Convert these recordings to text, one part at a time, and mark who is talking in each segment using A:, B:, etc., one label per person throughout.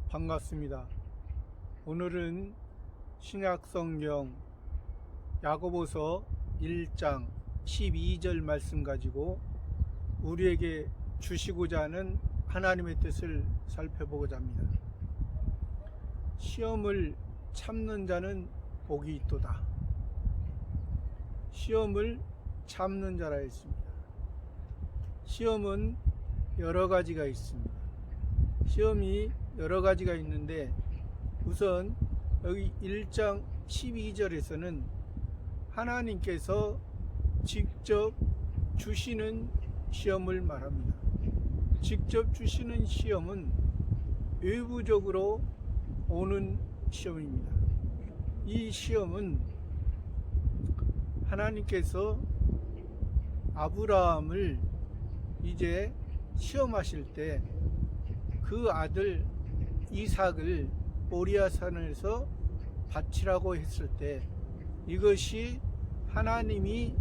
A: 반갑습니다. 오늘은 신약성경 야고보서 1장 12절 말씀 가지고 우리에게 주시고자 하는 하나님의 뜻을 살펴보고자 합니다. 시험을 참는 자는 복이 있도다. 시험을 참는 자라 했습니다. 시험은 여러 가지가 있습니다. 시험이 여러 가지가 있는데 우선 여기 1장 12절에서는 하나님께서 직접 주시는 시험을 말합니다. 직접 주시는 시험은 외부적으로 오는 시험입니다. 이 시험은 하나님께서 아브라함을 이제 시험하실 때 그 아들 이삭을 모리아산에서 바치라고 했을 때 이것이 하나님이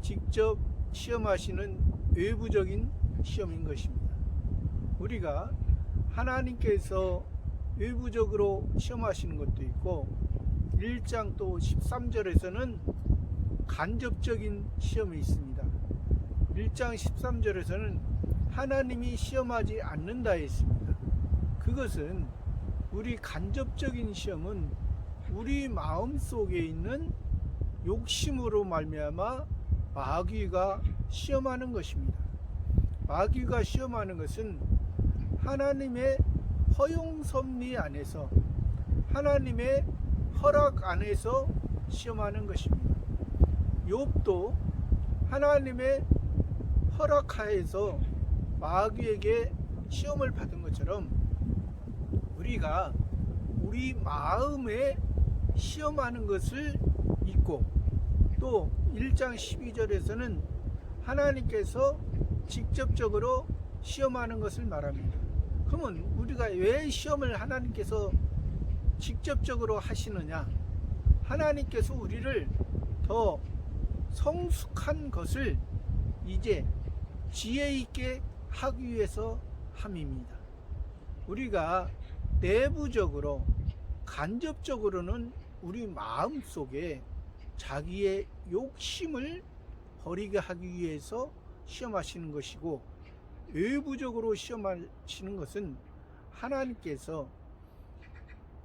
A: 직접 시험하시는 외부적인 시험인 것입니다. 우리가 하나님께서 외부적으로 시험하시는 것도 있고 1장 또 13절에서는 간접적인 시험이 있습니다. 1장 13절에서는 하나님이 시험하지 않는다 했습니다. 그것은 우리 간접적인 시험은 우리 마음 속에 있는 욕심으로 말미암아 마귀가 시험하는 것입니다. 마귀가 시험하는 것은 하나님의 허용 섭리 안에서 하나님의 허락 안에서 시험하는 것입니다. 욥도 하나님의 허락하에서 마귀에게 시험을 받은 것처럼 우리가 우리 마음에 시험하는 것을 잊고 또 1장 12절에서는 하나님께서 직접적으로 시험하는 것을 말합니다. 그러면 우리가 왜 시험을 하나님께서 직접적으로 하시느냐? 하나님께서 우리를 더 성숙한 것을 이제 지혜 있게 하기 위해서 함입니다. 우리가 내부적으로 간접적으로는 우리 마음 속에 자기의 욕심을 버리게 하기 위해서 시험하시는 것이고 외부적으로 시험하시는 것은 하나님께서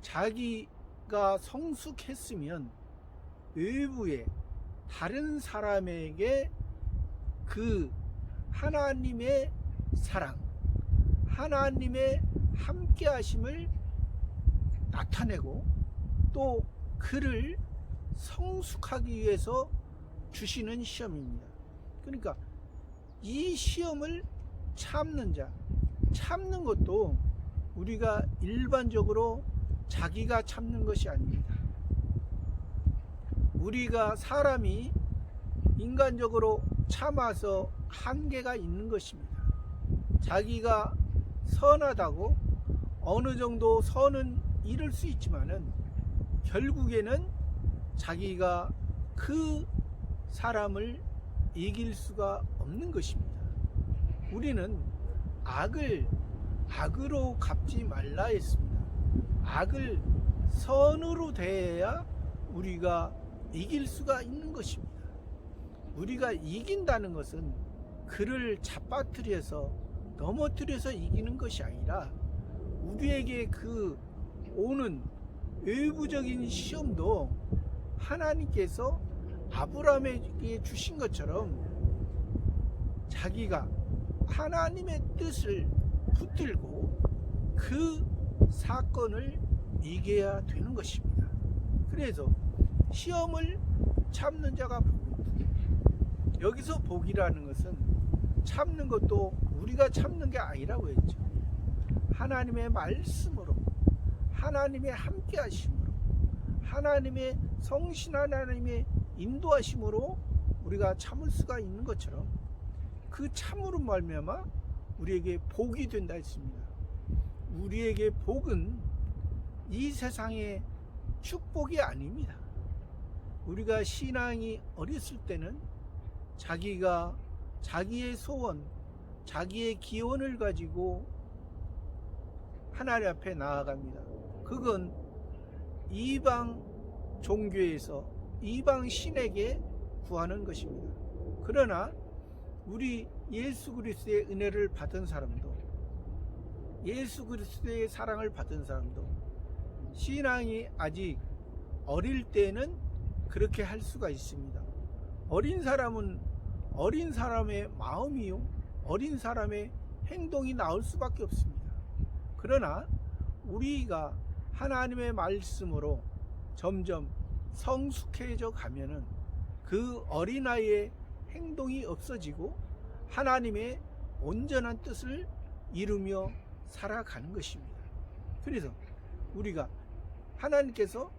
A: 자기가 성숙했으면 외부에 다른 사람에게 그 하나님의 사랑, 하나님의 함께 하심을 나타내고 또 그를 성숙하기 위해서 주시는 시험입니다. 그러니까 이 시험을 참는 자, 참는 것도 우리가 일반적으로 자기가 참는 것이 아닙니다. 우리가 사람이 인간적으로 참아서 한계가 있는 것입니다. 자기가 선하다고 어느 정도 선은 이룰 수 있지만은 결국에는 자기가 그 사람을 이길 수가 없는 것입니다. 우리는 악을 악으로 갚지 말라 했습니다. 악을 선으로 대해야 우리가 이길 수가 있는 것입니다. 우리가 이긴다는 것은 그를 잡아뜨려서 넘어뜨려서 이기는 것이 아니라 우리에게 그 오는 외부적인 시험도 하나님께서 아브라함에게 주신 것처럼 자기가 하나님의 뜻을 붙들고 그 사건을 이겨야 되는 것입니다. 그래서 시험을 참는 자가 복입니다. 여기서 복이라는 것은 참는 것도 우리가 참는 게 아니라고 했죠. 하나님의 말씀으로, 하나님의 함께 하심으로, 하나님의 성신 하나님의 인도하심으로 우리가 참을 수가 있는 것처럼 그 참으로 말미암아 우리에게 복이 된다 했습니다. 우리에게 복은 이 세상의 축복이 아닙니다. 우리가 신앙이 어렸을 때는 자기가 자기의 소원, 자기의 기원을 가지고 하나님 앞에 나아갑니다. 그건 이방 종교에서 이방 신에게 구하는 것입니다. 그러나 우리 예수 그리스도의 은혜를 받은 사람도, 예수 그리스도의 사랑을 받은 사람도 신앙이 아직 어릴 때는 그렇게 할 수가 있습니다. 어린 사람은 어린 사람의 마음이요, 어린 사람의 행동이 나올 수밖에 없습니다. 그러나 우리가 하나님의 말씀으로 점점 성숙해져 가면은 그 어린아이의 행동이 없어지고 하나님의 온전한 뜻을 이루며 살아가는 것입니다. 그래서 우리가 하나님께서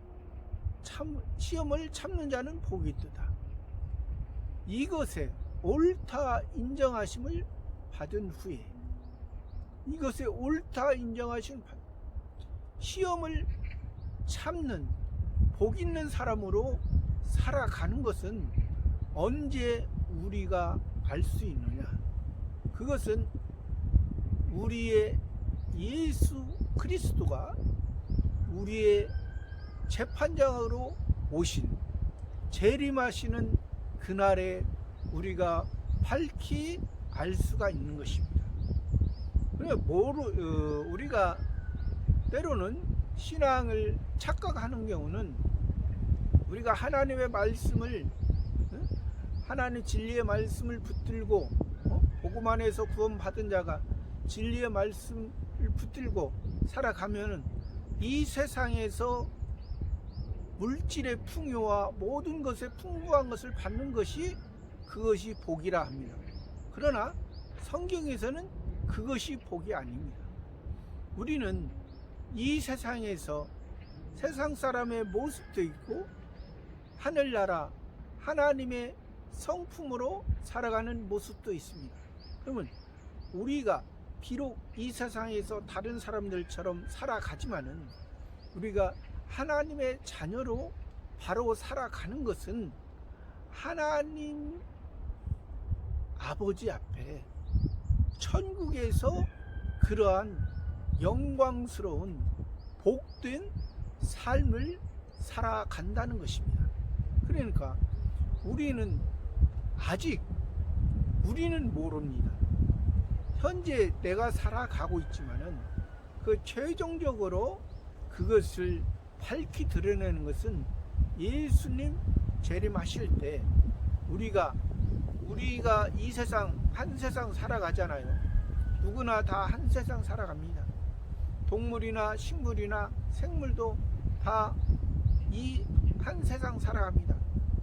A: 시험을 참는 자는 복이 있도다. 이것에 옳다 인정하심을 받은 후에, 이것에 옳다 인정하심, 시험을 참는 복 있는 사람으로 살아가는 것은 언제 우리가 알 수 있느냐? 그것은 우리의 예수 그리스도가 우리의 재판장으로 오신, 재림하시는 그날에 우리가 밝히 알 수가 있는 것입니다. 우리가 때로는 신앙을 착각하는 경우는, 우리가 하나님의 말씀을, 하나님 진리의 말씀을 붙들고, 복음 안에서 구원받은 자가 진리의 말씀을 붙들고 살아가면은 이 세상에서 물질의 풍요와 모든 것의 풍부한 것을 받는 것이, 그것이 복이라 합니다. 그러나 성경에서는 그것이 복이 아닙니다. 우리는 이 세상에서 세상 사람의 모습도 있고 하늘나라 하나님의 성품으로 살아가는 모습도 있습니다. 그러면 우리가 비록 이 세상에서 다른 사람들처럼 살아가지만은 우리가 하나님의 자녀로 바로 살아가는 것은 하나님 아버지 앞에 천국에서 그러한 영광스러운 복된 삶을 살아간다는 것입니다. 그러니까 우리는 아직 모릅니다. 현재 내가 살아가고 있지만은 그 최종적으로 그것을 밝히 드러내는 것은 예수님 재림하실 때 우리가 이 세상, 한 세상 살아가잖아요. 누구나 다 한 세상 살아갑니다. 동물이나 식물이나 생물도 다 이 한 세상 살아갑니다.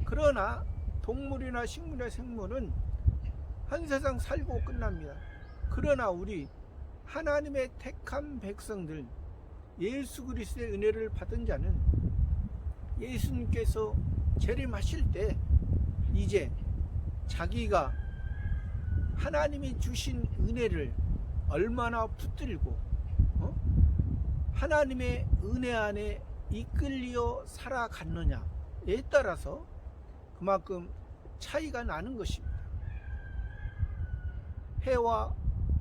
A: 그러나 동물이나 식물이나 생물은 한 세상 살고 끝납니다. 그러나 우리 하나님의 택한 백성들, 예수 그리스도의 은혜를 받은 자는 예수님께서 재림하실 때 이제 자기가 하나님이 주신 은혜를 얼마나 붙들고 하나님의 은혜 안에 이끌려 살아갔느냐에 따라서 그만큼 차이가 나는 것입니다. 해와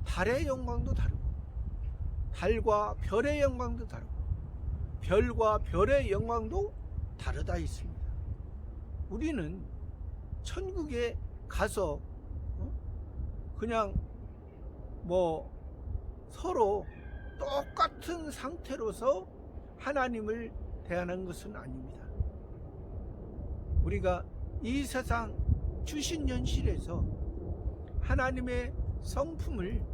A: 달의 영광도 다르고 달과 별의 영광도 다르고 별과 별의 영광도 다르다 있습니다. 우리는 천국에 가서 그냥 서로 똑같은 상태로서 하나님을 대하는 것은 아닙니다. 우리가 이 세상 주신 현실에서 하나님의 성품을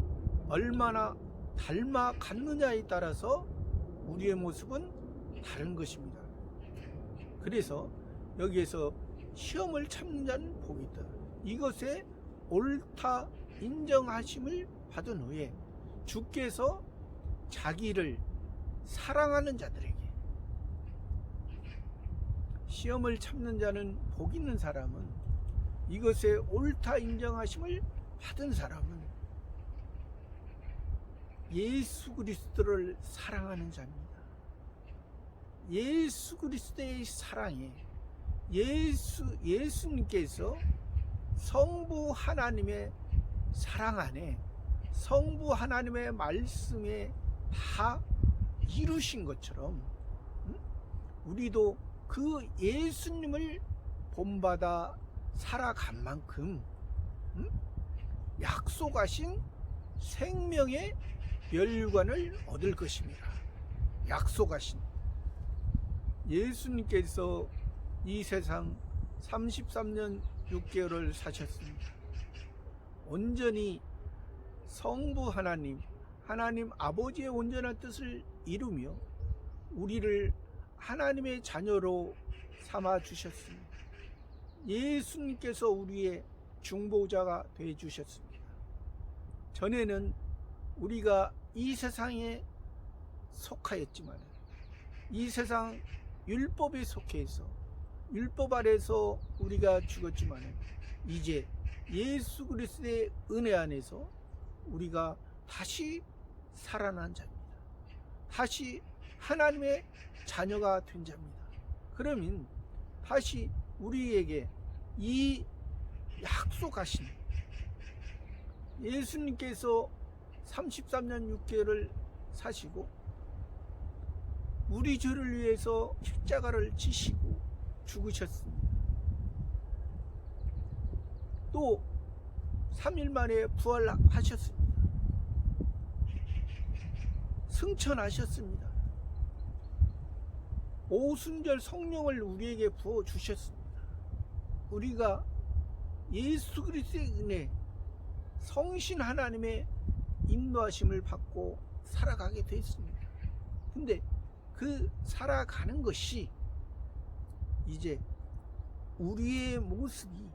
A: 얼마나 닮아갔느냐에 따라서 우리의 모습은 다른 것입니다. 그래서 여기에서 시험을 참는 자는 복이 있다. 이것에 옳다 인정하심을 받은 후에 주께서 자기를 사랑하는 자들에게, 시험을 참는 자는 복 있는 사람은, 이것에 옳다 인정하심을 받은 사람은 예수 그리스도를 사랑하는 자입니다. 예수 그리스도의 사랑에 예수님께서 성부 하나님의 사랑 안에, 성부 하나님의 말씀에 다 이루신 것처럼 우리도 그 예수님을 본받아 살아간 만큼 약속하신 생명의 멸류관을 얻을 것입니다. 약속하신 예수님께서 이 세상 33년 6개월을 사셨습니다. 온전히 성부 하나님 아버지의 온전한 뜻을 이루며 우리를 하나님의 자녀로 삼아 주셨습니다. 예수님께서 우리의 중보자가 되어 주셨습니다. 전에는 우리가 이 세상에 속하였지만 이 세상 율법에 속해서 율법 아래서 우리가 죽었지만 이제 예수 그리스도의 은혜 안에서 우리가 다시 살아난 자입니다. 다시 하나님의 자녀가 된 자입니다. 그러면 다시 우리에게 이 약속하신 예수님께서 33년 6개월을 사시고 우리 죄를 위해서 십자가를 지시고 죽으셨습니다. 또 3일 만에 부활하셨습니다. 승천하셨습니다. 오순절 성령을 우리에게 부어주셨습니다. 우리가 예수 그리스도의 은혜, 성신 하나님의 인도하심을 받고 살아가게 됐습니다. 근데 그 살아가는 것이 이제 우리의 모습이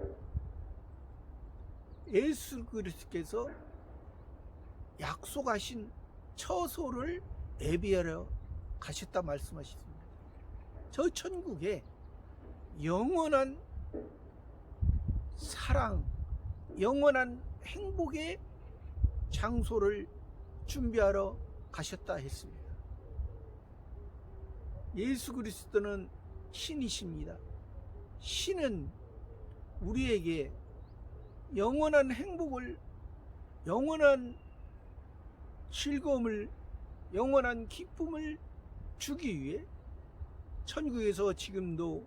A: 예수 그리스도께서 약속하신 처소를 예비하러 가셨다 말씀하셨습니다. 저 천국에 영원한 사랑, 영원한 행복의 장소를 준비하러 가셨다 했습니다. 예수 그리스도는 신이십니다. 신은 우리에게 영원한 행복을, 영원한 즐거움을, 영원한 기쁨을 주기 위해 천국에서 지금도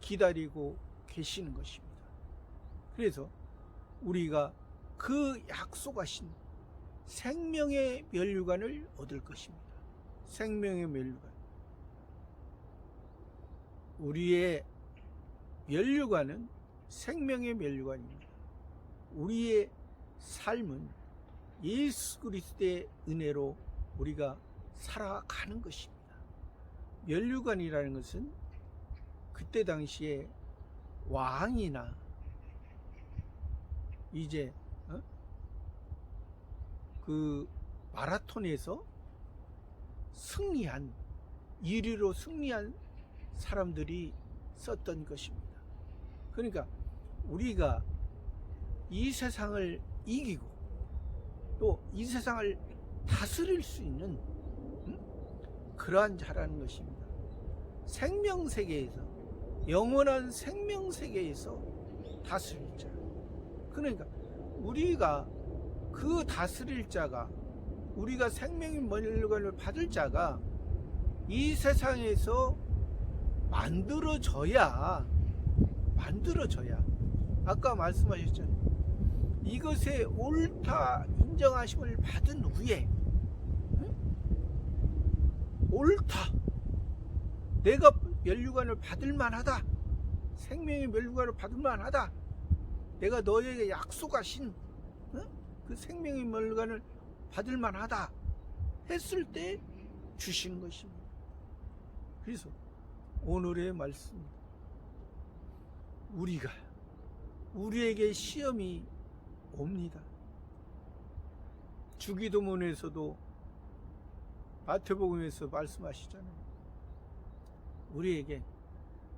A: 기다리고 계시는 것입니다. 그래서 우리가 그 약속하신 생명의 멸류관을 얻을 것입니다. 생명의 멸류관. 우리의 멸류관은 생명의 멸류관입니다. 우리의 삶은 예수 그리스도의 은혜로 우리가 살아가는 것입니다. 멸류관이라는 것은 그때 당시에 왕이나 이제 그 마라톤에서 승리한 1위로 승리한 사람들이 썼던 것입니다. 그러니까 우리가 이 세상을 이기고 또 이 세상을 다스릴 수 있는 그러한 자라는 것입니다. 생명세계에서, 영원한 생명세계에서 다스릴 자. 그러니까 우리가 그 다스릴 자가, 우리가 생명의 멸류관을 받을 자가 이 세상에서 만들어져야 아까 말씀하셨잖아요. 이것에 옳다 인정하심을 받은 후에 옳다, 내가 멸류관을 받을 만하다, 생명의 멸류관을 받을 만하다, 내가 너에게 약속하신 그 생명의 멸류관을 받을 만하다 했을 때 주신 것입니다. 그래서 오늘의 말씀, 우리에게 시험이 옵니다. 주기도문에서도 마태복음에서 말씀하시잖아요. 우리에게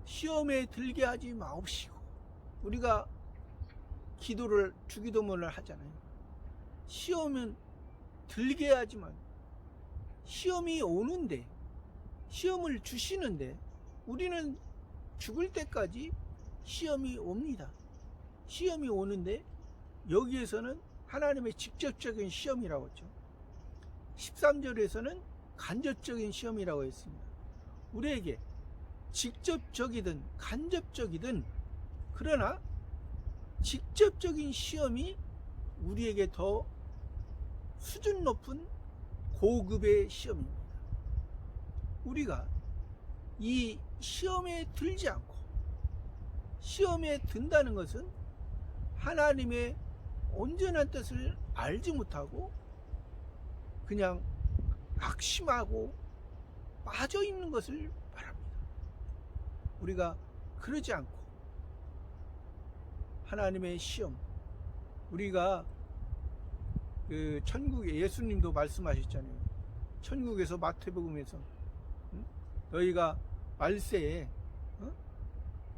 A: 시험에 들게 하지 마옵시고, 우리가 기도를, 주기도문을 하잖아요. 시험은 들게 하지만 시험이 오는데, 시험을 주시는데 우리는 죽을 때까지 시험이 옵니다. 시험이 오는데 여기에서는 하나님의 직접적인 시험이라고 했죠. 13절에서는 간접적인 시험이라고 했습니다. 우리에게 직접적이든 간접적이든, 그러나 직접적인 시험이 우리에게 더 수준 높은 고급의 시험입니다. 우리가 이 시험에 들지 않고, 시험에 든다는 것은 하나님의 온전한 뜻을 알지 못하고 그냥 낙심하고 빠져 있는 것을 말합니다. 우리가 그러지 않고 하나님의 시험, 우리가 천국에, 예수님도 말씀하셨잖아요. 천국에서, 마태복음에서 너희가 말세에,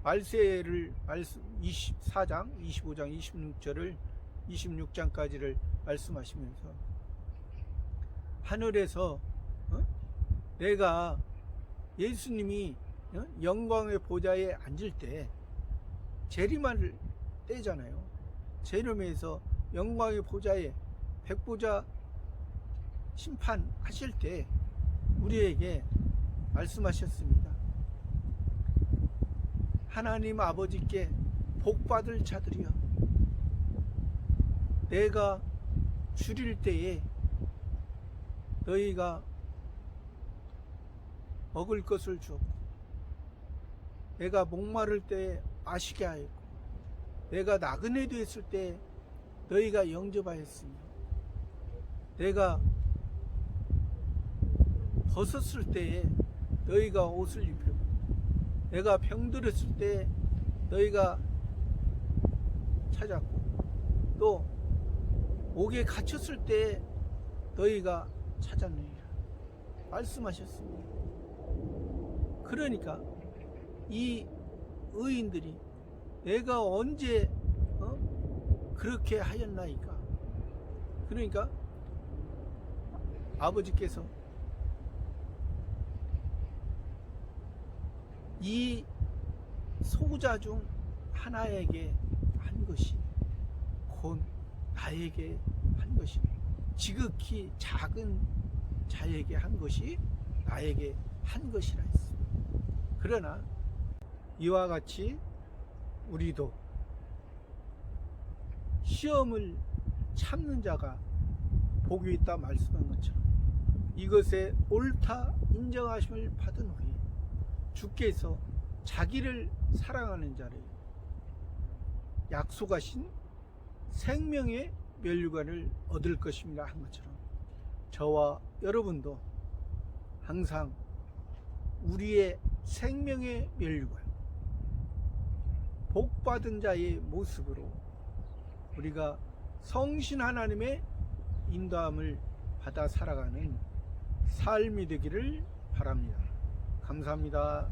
A: 말세를 24장, 25장, 26장까지를 말씀하시면서 하늘에서 내가, 예수님이 영광의 보좌에 앉을 때 재림할 때잖아요. 재림에서 영광의 보좌에 백보자 심판하실 때 우리에게 말씀하셨습니다. 하나님 아버지께 복받을 자들이여, 내가 줄일 때에 너희가 먹을 것을 주었고, 내가 목마를 때에 마시게 하였고, 내가 나그네 되었을 때 너희가 영접하였으며, 내가 벗었을 때에 너희가 옷을 입혔고, 내가 병들었을 때 너희가 찾았고, 또 옥에 갇혔을 때 너희가 찾았느니라 말씀하셨습니다. 그러니까 이 의인들이 내가 언제 그렇게 하였나이까? 그러니까 아버지께서 이 소자 중 하나에게 한 것이 곧 나에게 한 것이, 지극히 작은 자에게 한 것이 나에게 한 것이라 했습니다. 그러나 이와 같이 우리도 시험을 참는 자가 복이 있다 말씀한 것처럼 이것에 옳다 인정하심을 받은 후에 주께서 자기를 사랑하는 자를 약속하신 생명의 면류관을 얻을 것입니다 한 것처럼, 저와 여러분도 항상 우리의 생명의 면류관, 복받은 자의 모습으로 우리가 성신 하나님의 인도함을 받아 살아가는 삶이 되기를 바랍니다. 감사합니다.